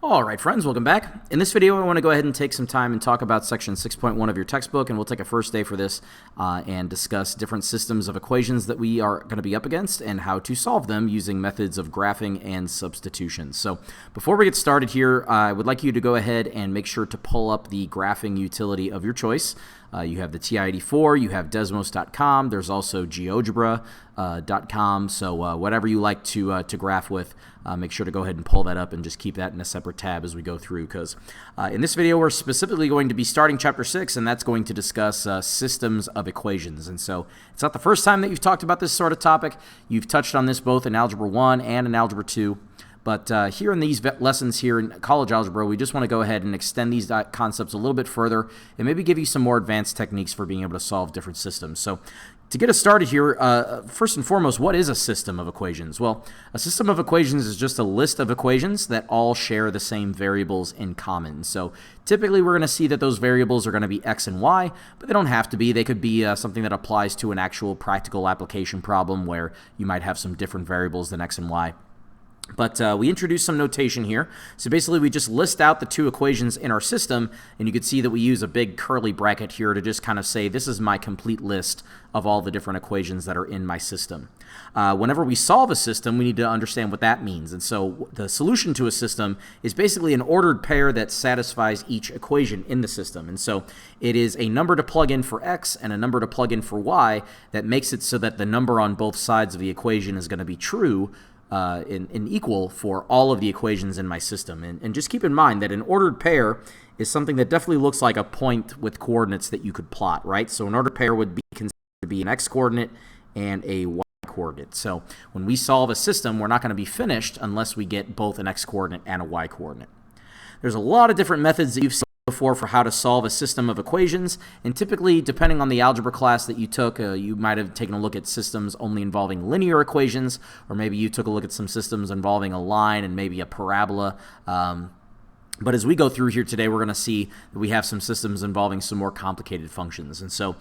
All right, friends, welcome back. In this video, I want to go ahead and take some time and talk about section 6.1 of your textbook, and we'll take a first day for this and discuss different systems of equations that we are going to be up against and how to solve them using methods of graphing and substitution. So before we get started here, I would like you to go ahead and make sure to pull up the graphing utility of your choice. You have the TI-84, you have Desmos.com, there's also GeoGebra.com, so whatever you like to graph with, make sure to go ahead and pull that up and just keep that in a separate tab as we go through, because in this video we're specifically going to be starting chapter 6, and that's going to discuss systems of equations. And so it's not the first time that you've talked about this sort of topic. You've touched on this both in Algebra 1 and in Algebra 2. But here in these lessons here in college algebra, we just want to go ahead and extend these concepts a little bit further and maybe give you some more advanced techniques for being able to solve different systems. So to get us started here, first and foremost, what is a system of equations? Well, a system of equations is just a list of equations that all share the same variables in common. So typically we're going to see that those variables are going to be x and y, but they don't have to be. They could be something that applies to an actual practical application problem where you might have some different variables than x and y. But we introduced some notation here. So basically we just list out the two equations in our system, and you can see that we use a big curly bracket here to just kind of say this is my complete list of all the different equations that are in my system. Whenever we solve a system, we need to understand what that means. And so the solution to a system is basically an ordered pair that satisfies each equation in the system. And so it is a number to plug in for x and a number to plug in for y that makes it so that the number on both sides of the equation is going to be true in equal for all of the equations in my system. And just keep in mind that an ordered pair is something that definitely looks like a point with coordinates that you could plot, right? So an ordered pair would be considered to be an x-coordinate and a y-coordinate. So when we solve a system, we're not going to be finished unless we get both an x-coordinate and a y-coordinate. There's a lot of different methods that you've seen before for how to solve a system of equations, and typically depending on the algebra class that you took, you might have taken a look at systems only involving linear equations, or maybe you took a look at some systems involving a line and maybe a parabola. But as we go through here today, we're going to see that we have some systems involving some more complicated functions. And so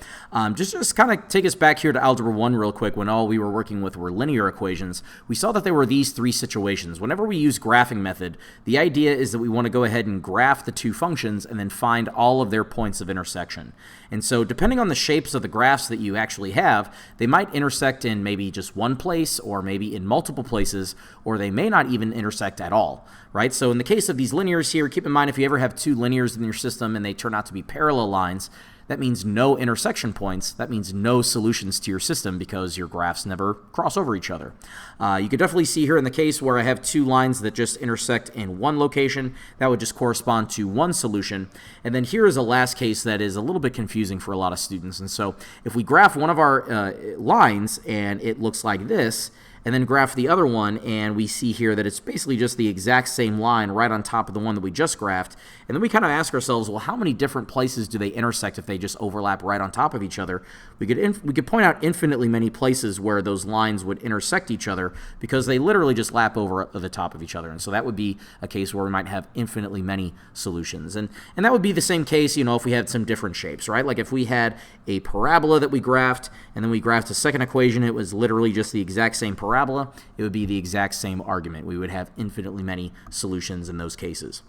just kind of take us back here to Algebra 1 real quick. When all we were working with were linear equations, we saw that there were these three situations. Whenever we use graphing method, the idea is that we want to go ahead and graph the two functions and then find all of their points of intersection. And so depending on the shapes of the graphs that you actually have, they might intersect in maybe just one place or maybe in multiple places, or they may not even intersect at all, right? So in the case of these linears here, keep in mind if you ever have two linears in your system and they turn out to be parallel lines, that means no intersection points. That means no solutions to your system because your graphs never cross over each other. You can definitely see here in the case where I have two lines that just intersect in one location, that would just correspond to one solution. And then here is a last case that is a little bit confusing for a lot of students. And so if we graph one of our lines and it looks like this, and then graph the other one, and we see here that it's basically just the exact same line right on top of the one that we just graphed. And then we kind of ask ourselves, well, how many different places do they intersect if they just overlap right on top of each other? We could point out infinitely many places where those lines would intersect each other because they literally just lap over the top of each other. And so that would be a case where we might have infinitely many solutions. And that would be the same case, you know, if we had some different shapes, right? Like if we had a parabola that we graphed, and then we graphed a second equation, it was literally just the exact same parabola, it would be the exact same argument. We would have infinitely many solutions in those cases.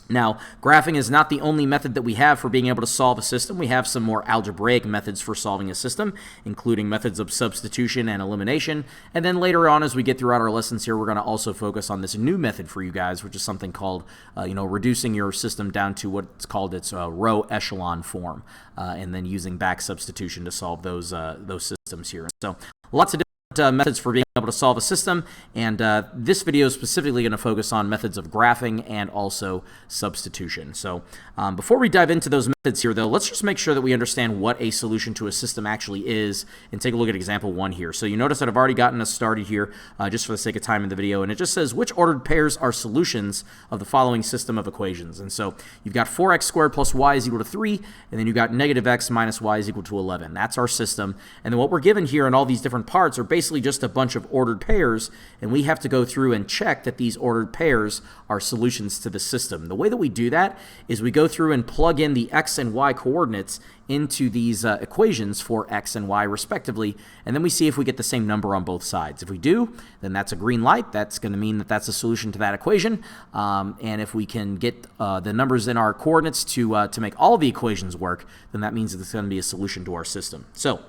Now, graphing is not the only method that we have for being able to solve a system. We have some more algebraic methods for solving a system, including methods of substitution and elimination. And then later on, as we get throughout our lessons here, we're going to also focus on this new method for you guys, which is something called, reducing your system down to what's called its row echelon form, and then using back substitution to solve those systems here. So lots of methods for being able to solve a system, and this video is specifically going to focus on methods of graphing and also substitution. So before we dive into those methods here, though, let's just make sure that we understand what a solution to a system actually is and take a look at example 1 here. So you notice that I've already gotten us started here just for the sake of time in the video, and it just says which ordered pairs are solutions of the following system of equations. And so you've got 4x squared plus y is equal to 3, and then you've got negative x minus y is equal to 11. That's our system. And then what we're given here in all these different parts are basically just a bunch of of ordered pairs, and we have to go through and check that these ordered pairs are solutions to the system. The way that we do that is we go through and plug in the x and y coordinates into these equations for x and y respectively, and then we see if we get the same number on both sides. If we do, then that's a green light. That's going to mean that that's a solution to that equation, and if we can get the numbers in our coordinates to make all the equations work, then that means that it's going to be a solution to our system. So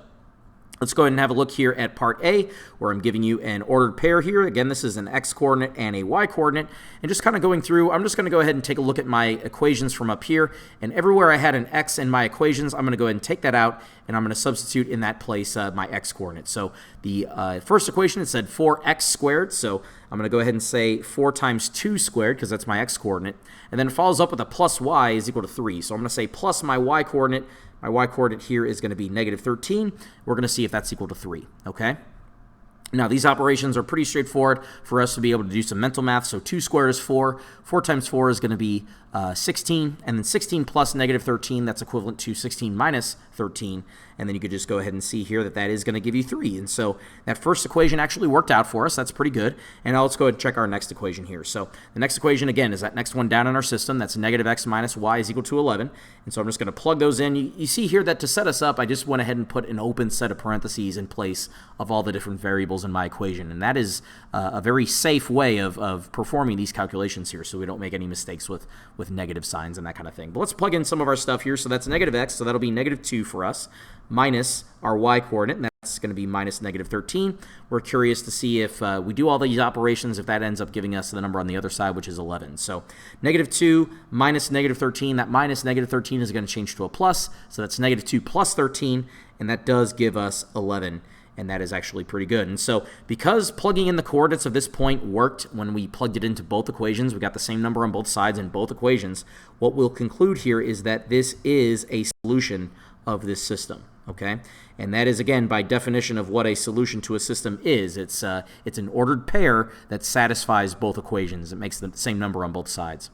let's go ahead and have a look here at part A, where I'm giving you an ordered pair here. Again, this is an x coordinate and a y coordinate. And just kind of going through, I'm just going to go ahead and take a look at my equations from up here. And everywhere I had an x in my equations, I'm going to go ahead and take that out, and I'm going to substitute in that place my x coordinate. So the first equation, it said 4x squared. So I'm going to go ahead and say 4 times 2 squared, because that's my x coordinate. And then it follows up with a plus y is equal to 3. So I'm going to say plus my y coordinate. My y coordinate here is going to be negative 13. We're going to see if that's equal to 3, okay? Now, these operations are pretty straightforward for us to be able to do some mental math. So 2 squared is 4. 4 times 4 is going to be 16. And then 16 plus negative 13, that's equivalent to 16 minus 13. And then you could just go ahead and see here that that is going to give you 3. And so that first equation actually worked out for us. That's pretty good. And now let's go ahead and check our next equation here. So the next equation, again, is that next one down in our system. That's negative x minus y is equal to 11. And so I'm just going to plug those in. You see here that to set us up, I just went ahead and put an open set of parentheses in place of all the different variables in my equation. And that is a very safe way of performing these calculations here, so we don't make any mistakes with negative signs and that kind of thing. But let's plug in some of our stuff here. So that's negative x, so that'll be negative 2 for us, minus our y coordinate, and that's going to be minus negative 13. We're curious to see if we do all these operations, if that ends up giving us the number on the other side, which is 11. So negative 2 minus negative 13, that minus negative 13 is going to change to a plus, so that's negative 2 plus 13, and that does give us 11. And that is actually pretty good. And so because plugging in the coordinates of this point worked when we plugged it into both equations, we got the same number on both sides in both equations, what we'll conclude here is that this is a solution of this system, okay? And that is, again, by definition of what a solution to a system is. It's an ordered pair that satisfies both equations. It makes the same number on both sides.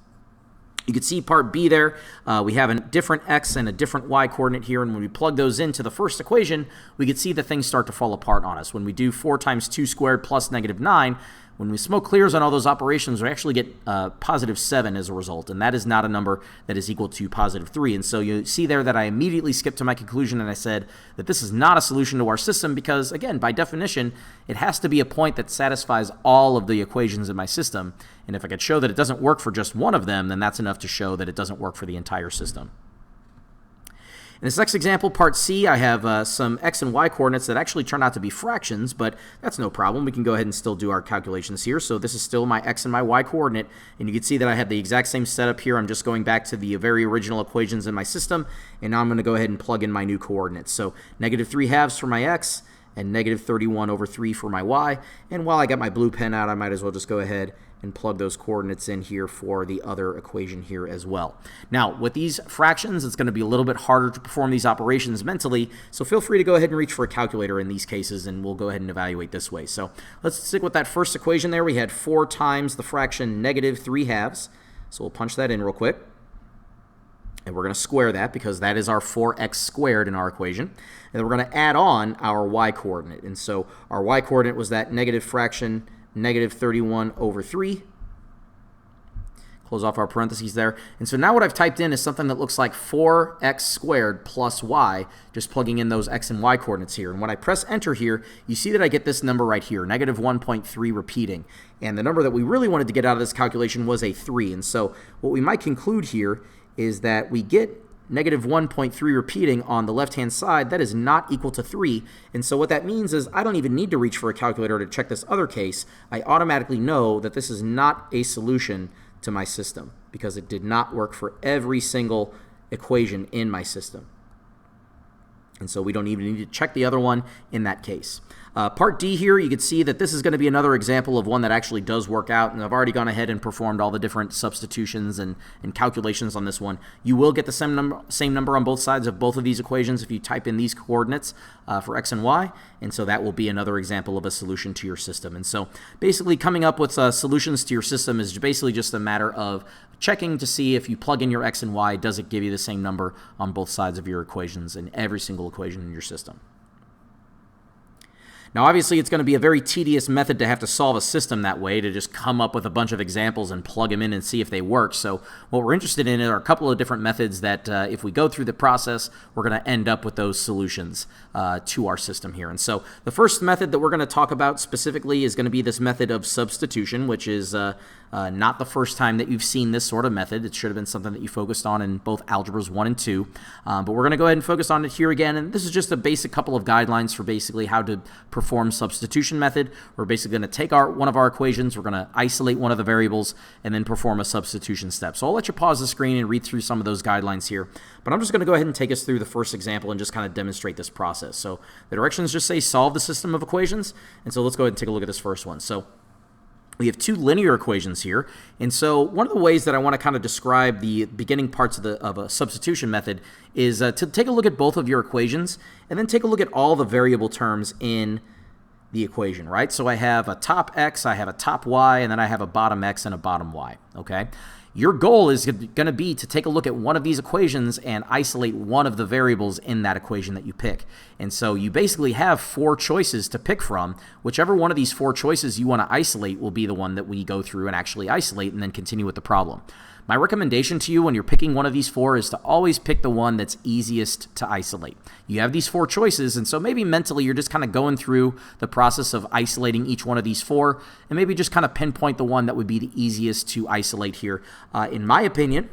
You can see part B there. We have a different x and a different y coordinate here, and when we plug those into the first equation, we can see that things start to fall apart on us. When we do 4 times 2 squared plus negative 9, when we smoke clears on all those operations, we actually get positive 7 as a result, and that is not a number that is equal to positive 3. And so you see there that I immediately skipped to my conclusion, and I said that this is not a solution to our system because, again, by definition, it has to be a point that satisfies all of the equations in my system. And if I could show that it doesn't work for just one of them, then that's enough to show that it doesn't work for the entire system. In this next example, part C, I have some x and y coordinates that actually turn out to be fractions, but that's no problem. We can go ahead and still do our calculations here. So this is still my x and my y coordinate, and you can see that I have the exact same setup here. I'm just going back to the very original equations in my system, and now I'm going to go ahead and plug in my new coordinates. So negative 3/2 for my x, and negative 31 over 3 for my y. And while I got my blue pen out, I might as well just go ahead and plug those coordinates in here for the other equation here as well. Now, with these fractions, it's going to be a little bit harder to perform these operations mentally, so feel free to go ahead and reach for a calculator in these cases, and we'll go ahead and evaluate this way. So let's stick with that first equation there. We had 4 times the fraction negative 3/2. So we'll punch that in real quick. And we're going to square that because that is our 4x squared in our equation. And then we're going to add on our y coordinate. And so our y coordinate was that negative fraction negative 31 over 3. Close off our parentheses there. And so now what I've typed in is something that looks like 4x squared plus y, just plugging in those x and y coordinates here. And when I press enter here, you see that I get this number right here, negative 1.3 repeating. And the number that we really wanted to get out of this calculation was a 3. And so what we might conclude here is that we get negative 1.3 repeating on the left-hand side. That is not equal to 3. And so what that means is I don't even need to reach for a calculator to check this other case. I automatically know that this is not a solution to my system because it did not work for every single equation in my system. And so we don't even need to check the other one in that case. Part D here, you can see that this is going to be another example of one that actually does work out, and I've already gone ahead and performed all the different substitutions and calculations on this one. You will get the same number on both sides of both of these equations if you type in these coordinates for x and y, and so that will be another example of a solution to your system. And so basically coming up with solutions to your system is basically just a matter of checking to see if you plug in your x and y, does it give you the same number on both sides of your equations in every single equation in your system. Now, obviously, it's going to be a very tedious method to have to solve a system that way, to just come up with a bunch of examples and plug them in and see if they work. So what we're interested in are a couple of different methods that if we go through the process, we're going to end up with those solutions to our system here. And so the first method that we're going to talk about specifically is going to be this method of substitution, which is not the first time that you've seen this sort of method. It should have been something that you focused on in both Algebras 1 and 2. But we're going to go ahead and focus on it here again. And this is just a basic couple of guidelines for basically how to perform substitution method. We're basically going to take one of our equations, we're going to isolate one of the variables, and then perform a substitution step. So I'll let you pause the screen and read through some of those guidelines here. But I'm just going to go ahead and take us through the first example and just kind of demonstrate this process. So the directions just say solve the system of equations. And so let's go ahead and take a look at this first one. So we have two linear equations here, and so one of the ways that I want to kind of describe the beginning parts of a substitution method is to take a look at both of your equations and then take a look at all the variable terms in the equation, right? So I have a top x, I have a top y, and then I have a bottom x and a bottom y, okay? Your goal is going to be to take a look at one of these equations and isolate one of the variables in that equation that you pick. And so you basically have four choices to pick from. Whichever one of these four choices you want to isolate will be the one that we go through and actually isolate and then continue with the problem. My recommendation to you when you're picking one of these four is to always pick the one that's easiest to isolate. You have these four choices, and so maybe mentally you're just kind of going through the process of isolating each one of these four, and maybe just kind of pinpoint the one that would be the easiest to isolate here. In my opinion,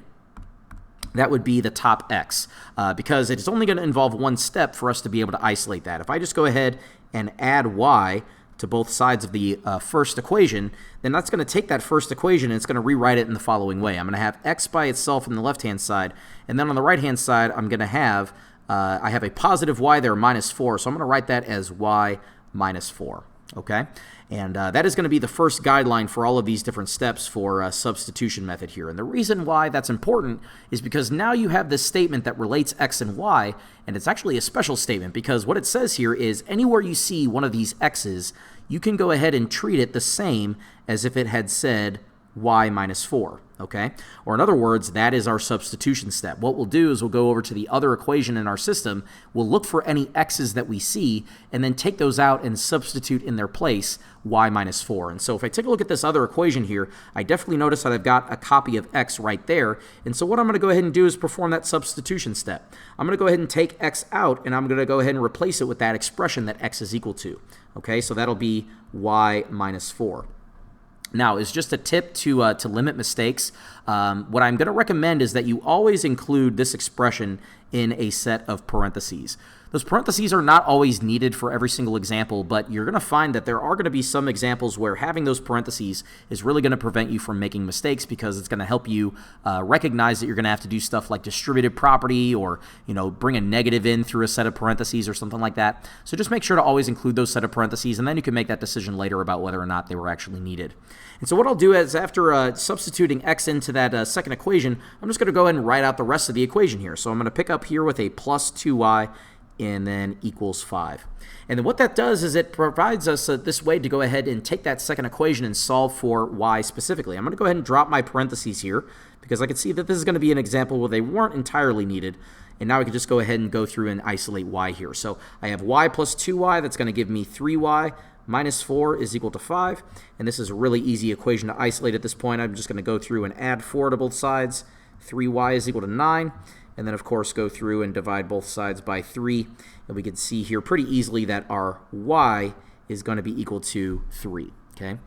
that would be the top x, because it's only going to involve one step for us to be able to isolate that. If I just go ahead and add y to both sides of the first equation, then that's going to take that first equation and it's going to rewrite it in the following way. I'm going to have x by itself on the left-hand side, and then on the right-hand side, I'm going to have, I have a positive y there, minus 4, so I'm going to write that as y minus 4, okay? And that is going to be the first guideline for all of these different steps for a substitution method here. And the reason why that's important is because now you have this statement that relates x and y, and it's actually a special statement because what it says here is anywhere you see one of these x's, you can go ahead and treat it the same as if it had said y minus 4, okay? Or in other words, that is our substitution step. What we'll do is we'll go over to the other equation in our system, we'll look for any x's that we see, and then take those out and substitute in their place y minus 4. And so if I take a look at this other equation here, I definitely notice that I've got a copy of x right there. And so what I'm going to go ahead and do is perform that substitution step. I'm going to go ahead and take x out, and I'm going to go ahead and replace it with that expression that x is equal to. Okay, so that'll be y minus 4. Now, as just a tip to limit mistakes, what I'm going to recommend is that you always include this expression in a set of parentheses. Those parentheses are not always needed for every single example, but you're going to find that there are going to be some examples where having those parentheses is really going to prevent you from making mistakes because it's going to help you recognize that you're going to have to do stuff like distributive property or bring a negative in through a set of parentheses or something like that. So just make sure to always include those set of parentheses, and then you can make that decision later about whether or not they were actually needed. And so what I'll do is after substituting x into that second equation, I'm just going to go ahead and write out the rest of the equation here. So I'm going to pick up here with a plus 2y and then equals 5. And then what that does is it provides us this way to go ahead and take that second equation and solve for y specifically. I'm going to go ahead and drop my parentheses here because I can see that this is going to be an example where they weren't entirely needed. And now we can just go ahead and go through and isolate y here. So I have y plus 2y, that's going to give me 3y minus 4 is equal to 5. And this is a really easy equation to isolate at this point. I'm just going to go through and add 4 to both sides. 3y is equal to 9. And then, of course, go through and divide both sides by 3. And we can see here pretty easily that our y is going to be equal to 3. Okay?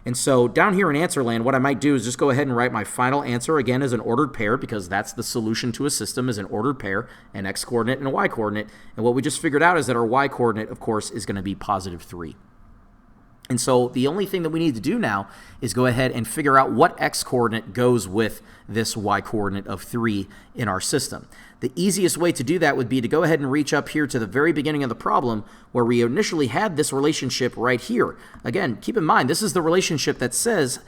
And so down here in answer land, what I might do is just go ahead and write my final answer again as an ordered pair because that's the solution to a system is an ordered pair, an x-coordinate and a y-coordinate. And what we just figured out is that our y-coordinate, of course, is going to be positive 3. And so the only thing that we need to do now is go ahead and figure out what x-coordinate goes with this y-coordinate of 3 in our system. The easiest way to do that would be to go ahead and reach up here to the very beginning of the problem where we initially had this relationship right here. Again, keep in mind, this is the relationship that says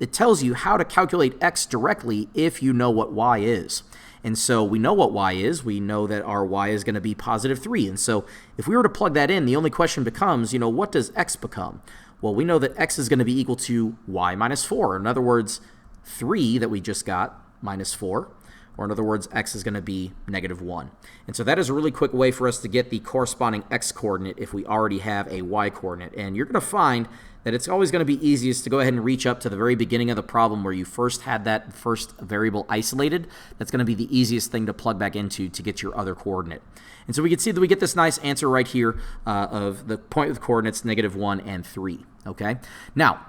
it tells you how to calculate x directly if you know what y is. And so we know what y is. We know that our y is going to be positive 3. And so if we were to plug that in, the only question becomes, what does x become? Well, we know that x is going to be equal to y minus 4. In other words, 3 that we just got minus 4 or in other words, x is going to be -1. And so that is a really quick way for us to get the corresponding x coordinate if we already have a y coordinate. And you're going to find that it's always going to be easiest to go ahead and reach up to the very beginning of the problem where you first had that first variable isolated. That's going to be the easiest thing to plug back into to get your other coordinate. And so we can see that we get this nice answer right here of the point with coordinates -1 and 3. Okay? Now,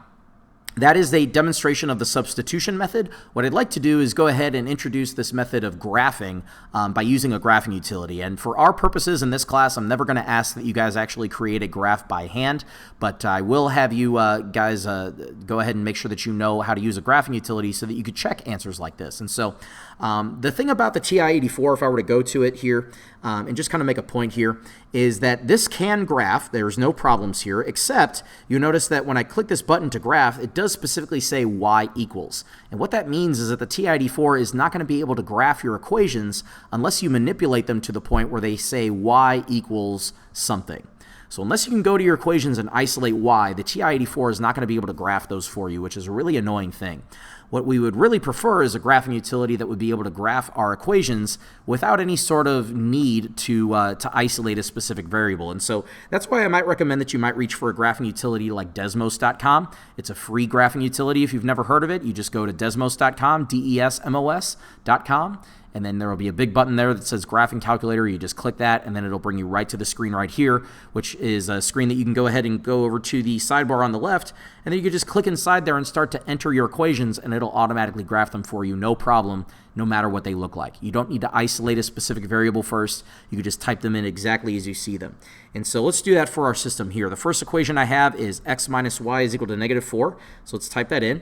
that is a demonstration of the substitution method. What I'd like to do is go ahead and introduce this method of graphing by using a graphing utility. And for our purposes in this class, I'm never going to ask that you guys actually create a graph by hand, but I will have you guys go ahead and make sure that you know how to use a graphing utility so that you could check answers like this. And so the thing about the TI-84, if I were to go to it here and just kind of make a point here, is that this can graph. There's no problems here, except you notice that when I click this button to graph, it does specifically say y equals. And what that means is that the TI-84 is not going to be able to graph your equations unless you manipulate them to the point where they say y equals something. So unless you can go to your equations and isolate y, the TI-84 is not going to be able to graph those for you, which is a really annoying thing. What we would really prefer is a graphing utility that would be able to graph our equations without any sort of need to isolate a specific variable. And so that's why I might recommend that you might reach for a graphing utility like Desmos.com. It's a free graphing utility. If you've never heard of it, you just go to Desmos.com, DESMOS.com. And then there will be a big button there that says Graphing Calculator. You just click that, and then it'll bring you right to the screen right here, which is a screen that you can go ahead and go over to the sidebar on the left, and then you can just click inside there and start to enter your equations, and it'll automatically graph them for you, no problem, no matter what they look like. You don't need to isolate a specific variable first. You can just type them in exactly as you see them. And so let's do that for our system here. The first equation I have is x minus y is equal to -4. So let's type that in.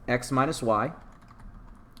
X minus y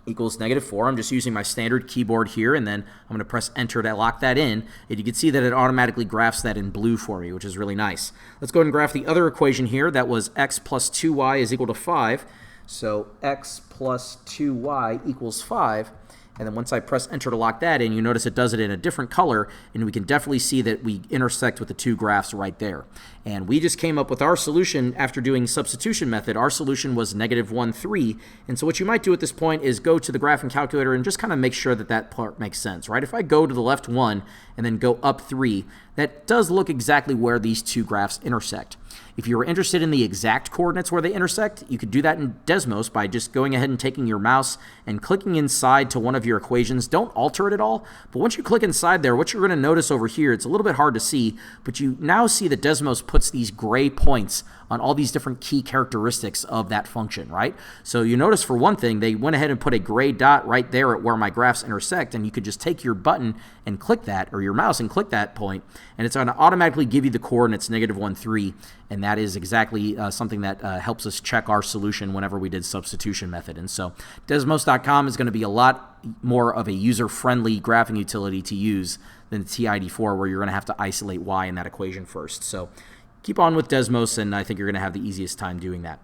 equals -4. I'm just using my standard keyboard here, and then I'm going to press enter to lock that in, and you can see that it automatically graphs that in blue for me, which is really nice. Let's go ahead and graph the other equation here. That was x plus 2y is equal to 5. So x plus 2y equals 5. And then once I press enter to lock that in, you notice it does it in a different color, and we can definitely see that we intersect with the two graphs right there. And we just came up with our solution after doing substitution method. Our solution was -1, 3. And so what you might do at this point is go to the graphing calculator and just kind of make sure that that part makes sense, right? If I go to the left 1 and then go up 3, that does look exactly where these two graphs intersect. If you were interested in the exact coordinates where they intersect, you could do that in Desmos by just going ahead and taking your mouse and clicking inside to one of your equations. Don't alter it at all, but once you click inside there, what you're going to notice over here, it's a little bit hard to see, but you now see that Desmos puts these gray points on all these different key characteristics of that function, right? So you notice for one thing, they went ahead and put a gray dot right there at where my graphs intersect, and you could just take your button and click that, or your mouse and click that point, and it's going to automatically give you the coordinates -1, 3, and that is exactly something that helps us check our solution whenever we did substitution method. And so Desmos.com is going to be a lot more of a user-friendly graphing utility to use than the TI-84, where you're going to have to isolate y in that equation first. So keep on with Desmos, and I think you're going to have the easiest time doing that.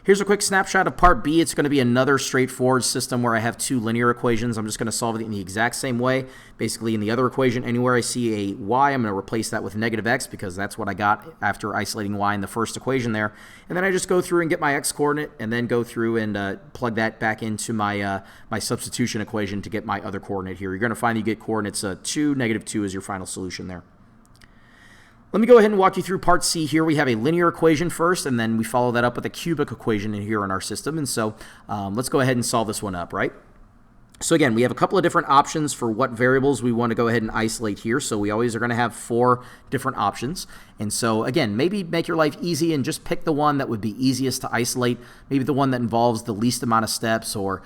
Here's a quick snapshot of part B. It's going to be another straightforward system where I have two linear equations. I'm just going to solve it in the exact same way. Basically, in the other equation, anywhere I see a y, I'm going to replace that with -x because that's what I got after isolating y in the first equation there. And then I just go through and get my x coordinate and then go through and plug that back into my, my substitution equation to get my other coordinate here. You're going to find you get coordinates 2, -2 is your final solution there. Let me go ahead and walk you through part C here. We have a linear equation first, and then we follow that up with a cubic equation in here in our system. And so let's go ahead and solve this one up, right? So again, we have a couple of different options for what variables we want to go ahead and isolate here. So we always are going to have 4 different options. And so again, maybe make your life easy and just pick the one that would be easiest to isolate, maybe the one that involves the least amount of steps, or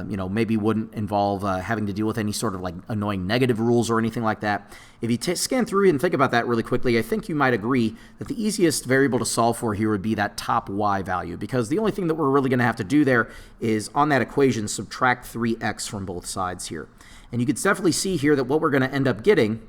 you know, maybe wouldn't involve having to deal with any sort of like annoying negative rules or anything like that. If you scan through and think about that really quickly, I think you might agree that the easiest variable to solve for here would be that top y value, because the only thing that we're really going to have to do there is on that equation subtract 3x from both sides here. And you can definitely see here that what we're going to end up getting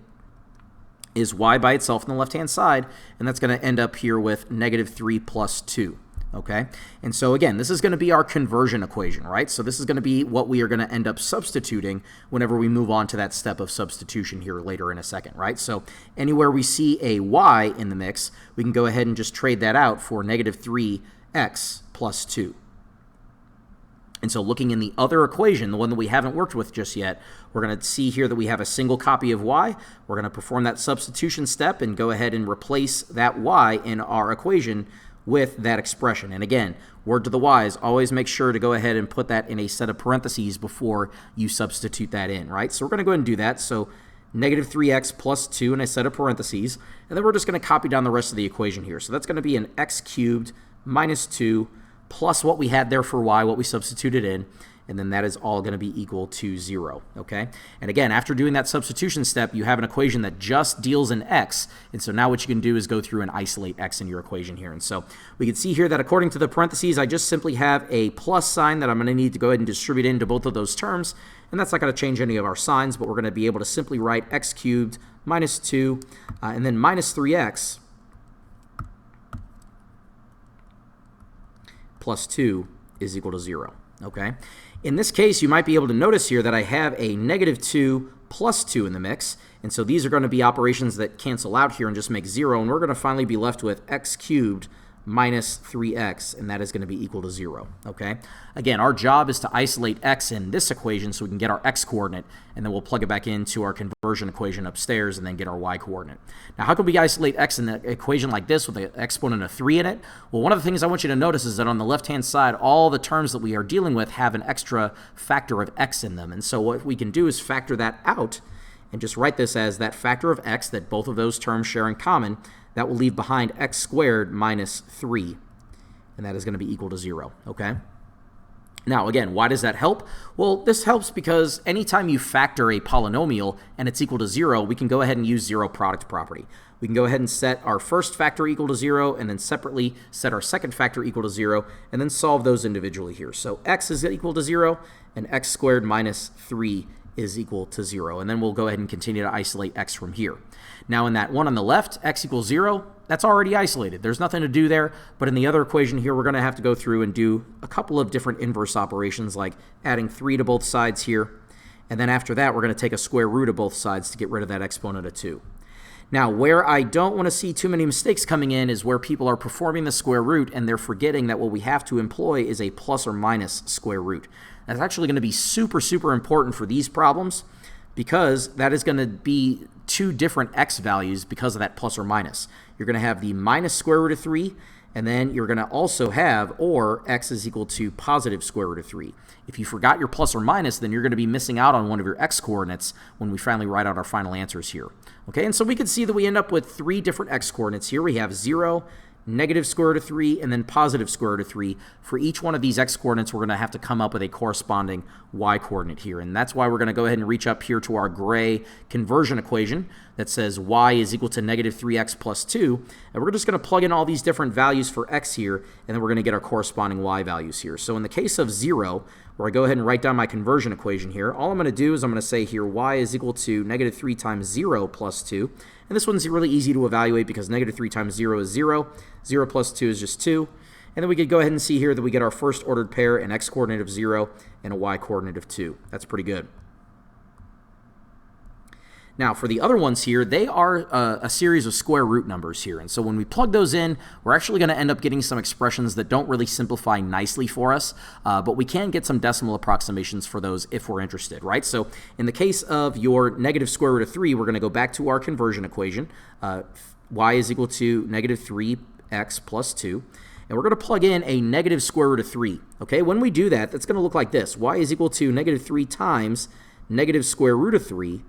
is y by itself on the left-hand side, and that's going to end up here with -3 plus 2. Okay, and so again, this is going to be our conversion equation, right? So this is going to be what we are going to end up substituting whenever we move on to that step of substitution here later in a second, right? So anywhere we see a y in the mix, we can go ahead and just trade that out for -3x plus 2. And so looking in the other equation, the one that we haven't worked with just yet, we're going to see here that we have a single copy of y. We're going to perform that substitution step and go ahead and replace that y in our equation with that expression. And again, word to the wise, always make sure to go ahead and put that in a set of parentheses before you substitute that in, right? So we're going to go ahead and do that. So negative 3x plus 2 in a set of parentheses. And then we're just going to copy down the rest of the equation here. So that's going to be an x cubed minus 2 plus what we had there for y, what we substituted in, and then that is all going to be equal to 0, okay? And again, after doing that substitution step, you have an equation that just deals in x, and so now what you can do is go through and isolate x in your equation here. And so we can see here that according to the parentheses, I just simply have a plus sign that I'm going to need to go ahead and distribute into both of those terms, and that's not going to change any of our signs, but we're going to be able to simply write x cubed minus 2, and then minus 3x plus 2 is equal to 0, okay? In this case, you might be able to notice here that I have a negative 2 plus 2 in the mix, and so these are going to be operations that cancel out here and just make 0, and we're going to finally be left with x cubed minus 3x, and that is going to be equal to 0, okay? Again, our job is to isolate x in this equation so we can get our x coordinate, and then we'll plug it back into our conversion equation upstairs and then get our y coordinate. Now, how can we isolate x in an equation like this with an exponent of 3 in it? Well, one of the things I want you to notice is that on the left-hand side, all the terms that we are dealing with have an extra factor of x in them, and so what we can do is factor that out and just write this as that factor of x that both of those terms share in common. That will leave behind x squared minus 3, and that is going to be equal to 0, okay? Now, again, why does that help? Well, this helps because anytime you factor a polynomial and it's equal to 0, we can go ahead and use zero product property. We can go ahead and set our first factor equal to 0, and then separately set our second factor equal to 0, and then solve those individually here. So x is equal to 0, and x squared minus 3 is equal to 0. And then we'll go ahead and continue to isolate x from here. Now in that one on the left, x equals 0, that's already isolated. There's nothing to do there, but in the other equation here, we're going to have to go through and do a couple of different inverse operations, like adding 3 to both sides here. And then after that, we're going to take a square root of both sides to get rid of that exponent of 2. Now, where I don't want to see too many mistakes coming in is where people are performing the square root and they're forgetting that what we have to employ is a plus or minus square root. That's actually going to be super, super important for these problems because that is going to be two different x values because of that plus or minus. You're going to have the minus square root of 3, and then you're going to also have or x is equal to positive square root of 3. If you forgot your plus or minus, then you're going to be missing out on one of your x coordinates when we finally write out our final answers here. Okay, and so we can see that we end up with 3 different x coordinates here. We have 0, negative square root of 3, and then positive square root of 3. For each one of these x coordinates, we're going to have to come up with a corresponding y coordinate here. And that's why we're going to go ahead and reach up here to our gray conversion equation that says y is equal to negative 3x plus 2. And we're just going to plug in all these different values for x here, and then we're going to get our corresponding y values here. So in the case of 0, where I go ahead and write down my conversion equation here, all I'm going to do is I'm going to say here y is equal to negative 3 times 0 plus 2. And this one's really easy to evaluate because negative 3 times 0 is 0. 0 plus 2 is just 2. And then we could go ahead and see here that we get our first ordered pair, an x coordinate of 0 and a y coordinate of 2. That's pretty good. Now, for the other ones here, they are a series of square root numbers here. And so when we plug those in, we're actually going to end up getting some expressions that don't really simplify nicely for us, but we can get some decimal approximations for those if we're interested, right? So in the case of your negative square root of 3, we're going to go back to our conversion equation. Y is equal to negative 3x plus 2. And we're going to plug in a negative square root of 3. Okay, when we do that, that's going to look like this. Y is equal to negative 3 times negative square root of 3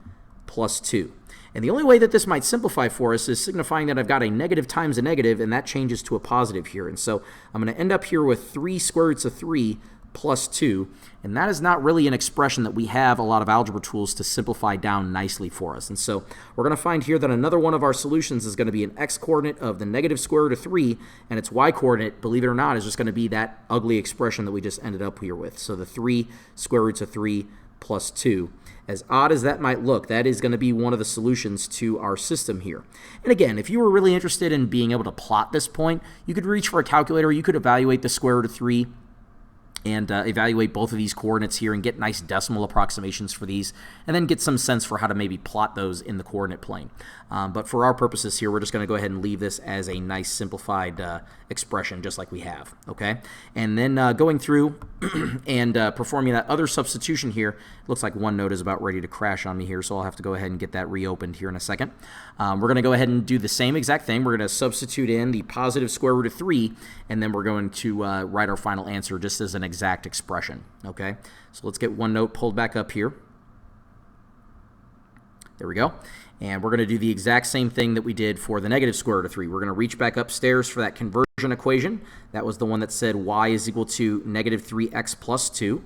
plus 2. And the only way that this might simplify for us is signifying that I've got a negative times a negative, and that changes to a positive here. And so I'm going to end up here with 3 square roots of 3 plus 2, and that is not really an expression that we have a lot of algebra tools to simplify down nicely for us. And so we're going to find here that another one of our solutions is going to be an x-coordinate of the negative square root of 3, and its y-coordinate, believe it or not, is just going to be that ugly expression that we just ended up here with. So the 3 square roots of 3 plus 2. As odd as that might look, that is going to be one of the solutions to our system here. And again, if you were really interested in being able to plot this point, you could reach for a calculator, you could evaluate the square root of 3 and evaluate both of these coordinates here and get nice decimal approximations for these, and then get some sense for how to maybe plot those in the coordinate plane. But for our purposes here, we're just going to go ahead and leave this as a nice simplified expression just like we have, okay? And then going through and performing that other substitution here, looks like OneNote is about ready to crash on me here, so I'll have to go ahead and get that reopened here in a second. We're going to go ahead and do the same exact thing. We're going to substitute in the positive square root of 3, and then we're going to write our final answer just as an exact expression, okay? So let's get OneNote pulled back up here. There we go. And we're going to do the exact same thing that we did for the negative square root of 3. We're going to reach back upstairs for that conversion equation. That was the one that said y is equal to negative 3x plus 2.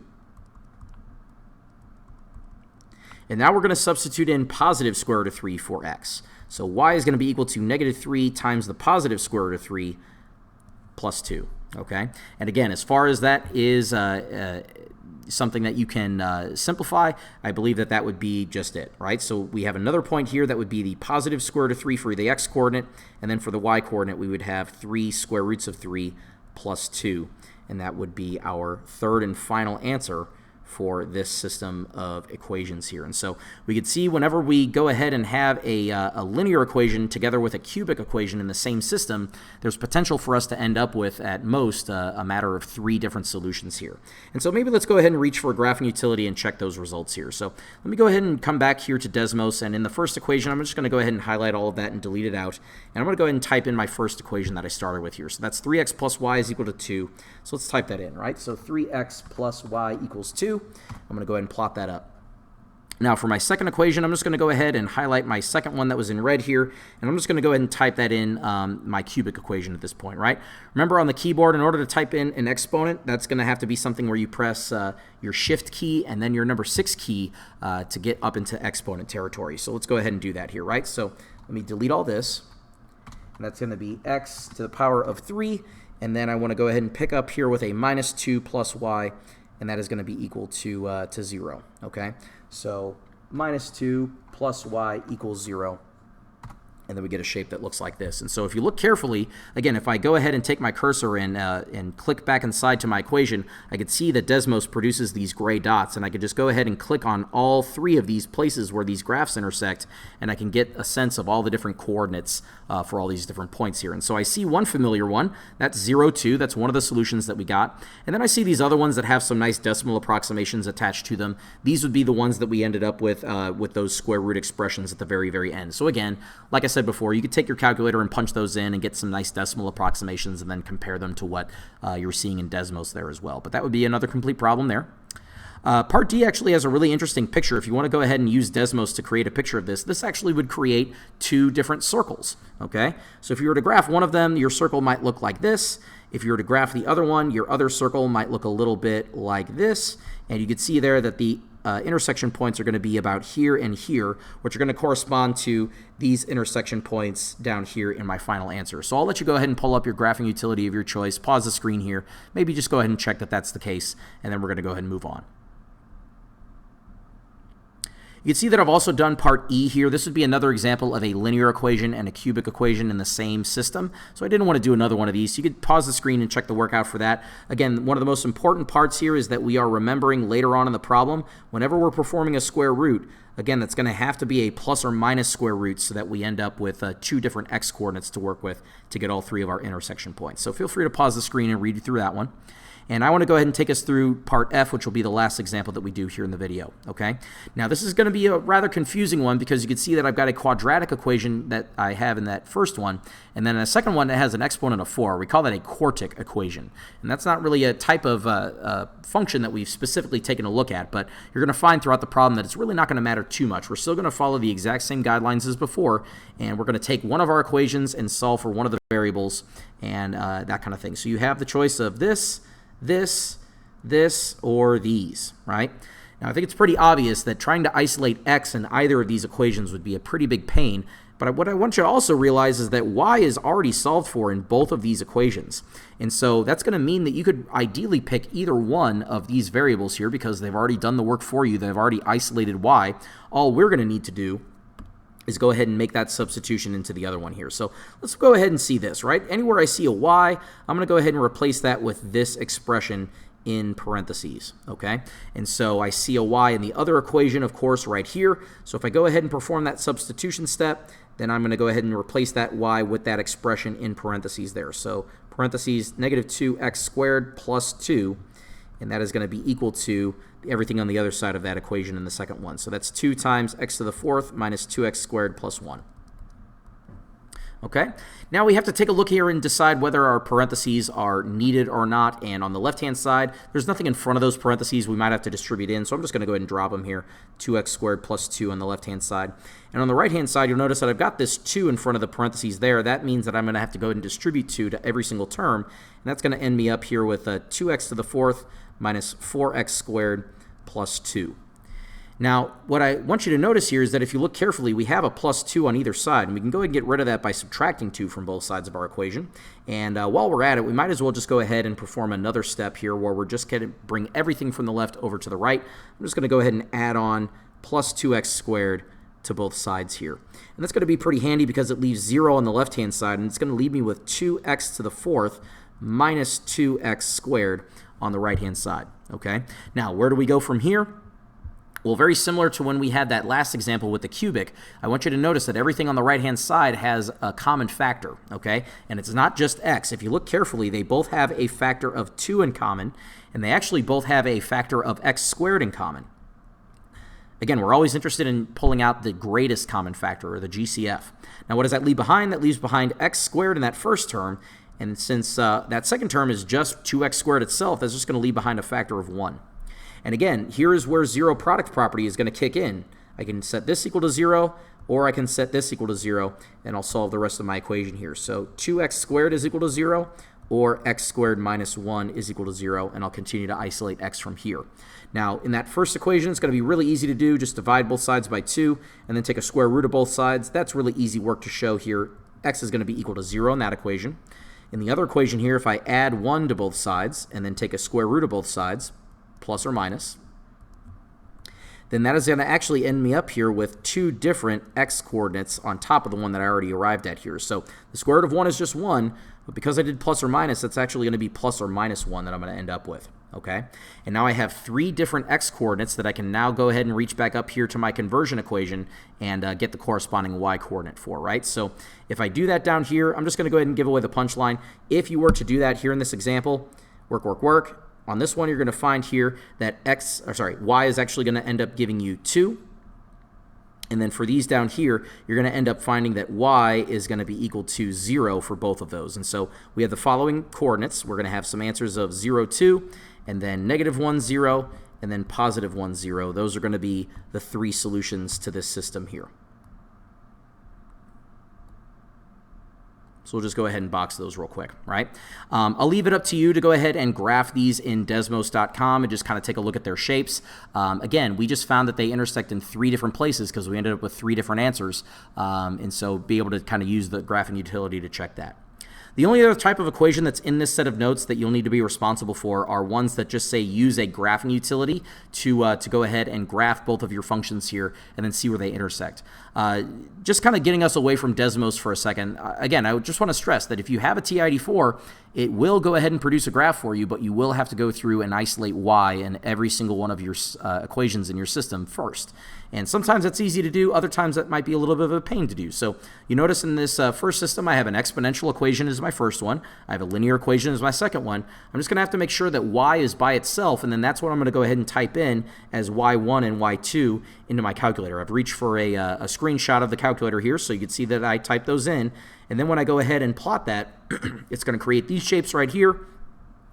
And now we're going to substitute in positive square root of 3 for x. So y is going to be equal to negative 3 times the positive square root of 3 plus 2. Okay? And again, as far as that is something that you can simplify, I believe that that would be just it, right? So we have another point here that would be the positive square root of 3 for the x coordinate, and then for the y coordinate we would have 3 square roots of 3 plus 2, and that would be our third and final answer for this system of equations here. And so we could see whenever we go ahead and have a linear equation together with a cubic equation in the same system, there's potential for us to end up with, at most, a matter of 3 different solutions here. And so maybe let's go ahead and reach for a graphing utility and check those results here. So let me go ahead and come back here to Desmos, and in the first equation, I'm just going to go ahead and highlight all of that and delete it out. And I'm going to go ahead and type in my first equation that I started with here. So that's 3x plus y is equal to 2. So let's type that in, right? So 3x plus y equals 2. I'm going to go ahead and plot that up. Now for my second equation, I'm just going to go ahead and highlight my second one that was in red here, and I'm just going to go ahead and type that in my cubic equation at this point, right? Remember on the keyboard, in order to type in an exponent, that's going to have to be something where you press your shift key and then your number 6 key to get up into exponent territory. So let's go ahead and do that here, right? So let me delete all this, and that's going to be x to the power of 3, and then I want to go ahead and pick up here with a minus 2 plus y, and that is going to be equal to 0, okay? So minus 2 plus y equals 0, and then we get a shape that looks like this. And so if you look carefully, again, if I go ahead and take my cursor and click back inside to my equation, I could see that Desmos produces these gray dots, and I could just go ahead and click on all 3 of these places where these graphs intersect, and I can get a sense of all the different coordinates for all these different points here. And so I see one familiar one, that's 0, 2, that's one of the solutions that we got. And then I see these other ones that have some nice decimal approximations attached to them. These would be the ones that we ended up with those square root expressions at the very, very end. So again, like I said before, you could take your calculator and punch those in and get some nice decimal approximations and then compare them to what you're seeing in Desmos there as well. But that would be another complete problem there. Part D actually has a really interesting picture. If you want to go ahead and use Desmos to create a picture of this, this actually would create 2 different circles, okay? So if you were to graph one of them, your circle might look like this. If you were to graph the other one, your other circle might look a little bit like this. And you can see there that the intersection points are going to be about here and here, which are going to correspond to these intersection points down here in my final answer. So I'll let you go ahead and pull up your graphing utility of your choice, pause the screen here, maybe just go ahead and check that that's the case, and then we're going to go ahead and move on. You can see that I've also done part E here. This would be another example of a linear equation and a cubic equation in the same system. So I didn't want to do another one of these. So you could pause the screen and check the workout for that. Again, one of the most important parts here is that we are remembering later on in the problem, whenever we're performing a square root, again, that's going to have to be a plus or minus square root so that we end up with 2 different x coordinates to work with to get all 3 of our intersection points. So feel free to pause the screen and read through that one. And I want to go ahead and take us through part F, which will be the last example that we do here in the video, okay? Now, this is going to be a rather confusing one because you can see that I've got a quadratic equation that I have in that first one, and then a second one that has an exponent of 4. We call that a quartic equation. And that's not really a type of function that we've specifically taken a look at, but you're going to find throughout the problem that it's really not going to matter too much. We're still going to follow the exact same guidelines as before, and we're going to take one of our equations and solve for one of the variables and that kind of thing. So you have the choice of this, or these, right? Now, I think it's pretty obvious that trying to isolate x in either of these equations would be a pretty big pain, but what I want you to also realize is that y is already solved for in both of these equations. And so that's going to mean that you could ideally pick either one of these variables here because they've already done the work for you. They've already isolated y. All we're going to need to do is go ahead and make that substitution into the other one here. So let's go ahead and see this, right? Anywhere I see a y, I'm going to go ahead and replace that with this expression in parentheses, okay? And so I see a y in the other equation, of course, right here. So if I go ahead and perform that substitution step, then I'm going to go ahead and replace that y with that expression in parentheses there. So parentheses negative 2x squared plus 2, and that is going to be equal to everything on the other side of that equation in the second one. So that's 2 times x to the fourth minus 2x squared plus 1. Okay, now we have to take a look here and decide whether our parentheses are needed or not. And on the left-hand side, there's nothing in front of those parentheses we might have to distribute in, so I'm just going to go ahead and drop them here, 2x squared plus 2 on the left-hand side. And on the right-hand side, you'll notice that I've got this 2 in front of the parentheses there. That means that I'm going to have to go ahead and distribute 2 to every single term, and that's going to end me up here with 2x to the fourth minus 4x squared plus 2. Now, what I want you to notice here is that if you look carefully, we have a plus 2 on either side, and we can go ahead and get rid of that by subtracting 2 from both sides of our equation. And while we're at it, we might as well just go ahead and perform another step here where we're just going to bring everything from the left over to the right. I'm just going to go ahead and add on plus 2x squared to both sides here. And that's going to be pretty handy because it leaves 0 on the left-hand side, and it's going to leave me with 2x to the fourth minus 2x squared on the right-hand side. Okay? Now, where do we go from here? Well, very similar to when we had that last example with the cubic, I want you to notice that everything on the right-hand side has a common factor, okay? And it's not just x. If you look carefully, they both have a factor of 2 in common, and they actually both have a factor of x squared in common. Again, we're always interested in pulling out the greatest common factor, or the GCF. Now, what does that leave behind? That leaves behind x squared in that first term, and since that second term is just 2x squared itself, that's just going to leave behind a factor of 1. And again, here is where zero product property is going to kick in. I can set this equal to 0, or I can set this equal to 0, and I'll solve the rest of my equation here. So 2x squared is equal to 0, or x squared minus 1 is equal to 0, and I'll continue to isolate x from here. Now, in that first equation, it's going to be really easy to do. Just divide both sides by 2, and then take a square root of both sides. That's really easy work to show here. X is going to be equal to 0 in that equation. In the other equation here, if I add 1 to both sides, and then take a square root of both sides, plus or minus, then that is going to actually end me up here with 2 different x coordinates on top of the one that I already arrived at here. So the square root of 1 is just 1, but because I did plus or minus, that's actually going to be plus or minus 1 that I'm going to end up with. Okay? And now I have 3 different x coordinates that I can now go ahead and reach back up here to my conversion equation and get the corresponding y coordinate for, right? So if I do that down here, I'm just going to go ahead and give away the punchline. If you were to do that here in this example, work, on this one, you're going to find here that y is actually going to end up giving you 2. And then for these down here, you're going to end up finding that y is going to be equal to 0 for both of those. And so we have the following coordinates. We're going to have some answers of 0, 2, and then negative 1, 0, and then positive 1, 0. Those are going to be the 3 solutions to this system here. So we'll just go ahead and box those real quick, right? I'll leave it up to you to go ahead and graph these in Desmos.com and just kind of take a look at their shapes. Again, we just found that they intersect in 3 different places because we ended up with 3 different answers. And so be able to kind of use the graphing utility to check that. The only other type of equation that's in this set of notes that you'll need to be responsible for are ones that just say use a graphing utility to go ahead and graph both of your functions here and then see where they intersect. Just kind of getting us away from Desmos for a second. Again, I just want to stress that if you have a TI-84, it will go ahead and produce a graph for you, but you will have to go through and isolate y in every single one of your equations in your system first. And sometimes that's easy to do, other times that might be a little bit of a pain to do. So you notice in this first system, I have an exponential equation as my first one. I have a linear equation as my second one. I'm just going to have to make sure that y is by itself, and then that's what I'm going to go ahead and type in as y1 and y2 into my calculator. I've reached for a screenshot of the calculator here so you can see that I typed those in. And then when I go ahead and plot that, it's going to create these shapes right here.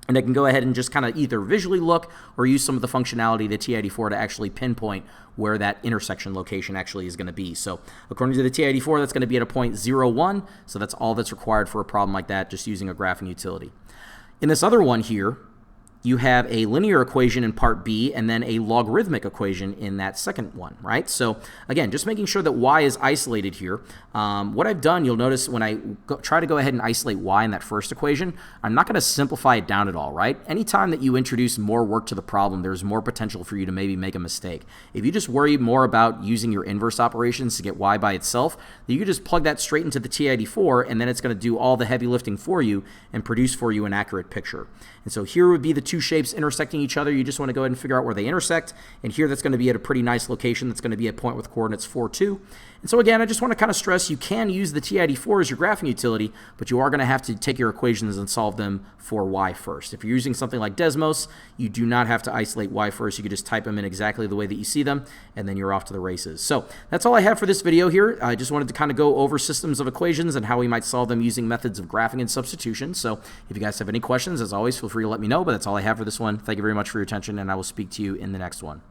And I can go ahead and just kind of either visually look or use some of the functionality of the TI-84 to actually pinpoint where that intersection location actually is going to be. So according to the TI-84, that's going to be at a point 0, 1. So that's all that's required for a problem like that, just using a graphing utility. In this other one here, you have a linear equation in part B and then a logarithmic equation in that second one, right? So again, just making sure that y is isolated here. What I've done, you'll notice when I try to go ahead and isolate y in that first equation, I'm not going to simplify it down at all, right? Anytime that you introduce more work to the problem, there's more potential for you to maybe make a mistake. If you just worry more about using your inverse operations to get y by itself, then you can just plug that straight into the TI-84 and then it's going to do all the heavy lifting for you and produce for you an accurate picture. And so here would be the 2 two shapes intersecting each other, you just want to go ahead and figure out where they intersect. And here that's going to be at a pretty nice location. That's going to be a point with coordinates 4, 2. And so again, I just want to kind of stress you can use the TID4 as your graphing utility, but you are going to have to take your equations and solve them for y first. If you're using something like Desmos, you do not have to isolate y first. You can just type them in exactly the way that you see them, and then you're off to the races. So that's all I have for this video here. I just wanted to kind of go over systems of equations and how we might solve them using methods of graphing and substitution. So if you guys have any questions, as always, feel free to let me know, but that's all I have for this one. Thank you very much for your attention, and I will speak to you in the next one.